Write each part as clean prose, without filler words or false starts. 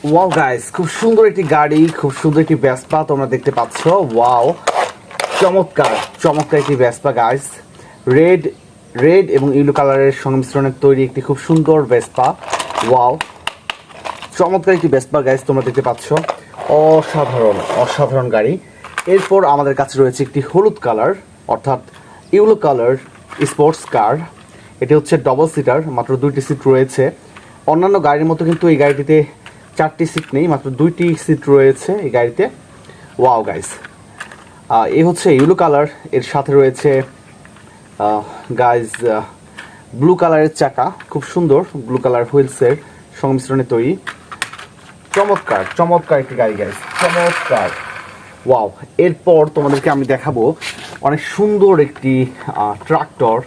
Wow guys, খুব সুন্দর একটি গাড়ি, খুব সুন্দর একটি ভেসপা তোমরা দেখতে পাচ্ছ। ওয়াও, চমৎকার চমৎকার একটি ভেসপা গাইস। রেড রেড এবং ইয়েলো কালারের সংমিশ্রণে তৈরি একটি খুব সুন্দর ভেসপা। ওয়াও, চমৎকার একটি ভেসপা গাইস তোমরা দেখতে পাচ্ছ। অসাধারণ অসাধারণ গাড়ি। এরপর আমাদের কাছে রয়েছে একটি হলুদ কালার অর্থাৎ ইয়েলো কালার স্পোর্টস কার। এটি হচ্ছে ডবল সিটার, মাত্র 2টি সিট রয়েছে। অন্যান্য গাড়ির মতো কিন্তু এই গাড়িটিতে 4টি সিট নেই, মাত্র 2টি সিট রয়েছে এই গাড়িতে। ওয়াও গাইস, এই হচ্ছে ইয়েলো কালার। এর সাথে রয়েছে গাইস ব্লু কালারের চাকা, খুব সুন্দর ব্লু কালার হুইলসের সংমিশ্রণে তৈরি। চমৎকার চমৎকার একটি গাড়ি গাইস, চমৎকার। ওয়াও, এরপর তোমাদেরকে আমি দেখাবো অনেক সুন্দর একটি ট্রাক্টর।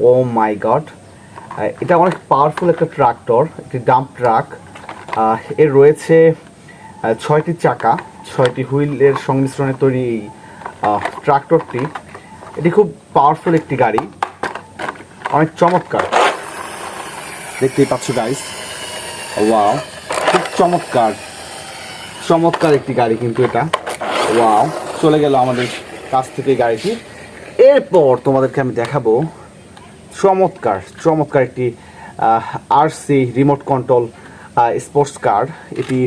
ও মাই গড, এটা অনেক পাওয়ারফুল একটা ট্রাক্টর, একটি ডাম্প ট্রাক। এর রয়েছে 6টি চাকা, 6টি হুইলের সংমিশ্রণে তৈরি এই ট্রাক্টরটি। এটি খুব পাওয়ারফুল একটি গাড়ি, অনেক চমৎকার, দেখতেই পাচ্ছ গাইস। ওয়াও, খুব চমৎকার চমৎকার একটি গাড়ি কিন্তু এটা। ওয়াও, চলে গেল আমাদের কাছ থেকে এই গাড়িটি। এরপর তোমাদেরকে আমি দেখাবো চমৎকার চমৎকার একটি RC remote control sports car. এটি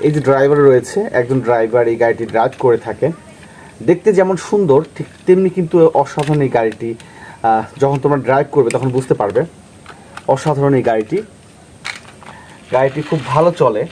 এই যে ড্রাইভার রয়েছে, একজন ড্রাইভার এই গাড়িটি ড্রাইভ করে থাকে। দেখতে যেমন সুন্দর ঠিক তেমনি কিন্তু অসাধারণ এই গাড়িটি। যখন তোমরা ড্রাইভ করবে তখন বুঝতে পারবে অসাধারণ এই গাড়িটি। গাড়িটি খুব ভালো চলে।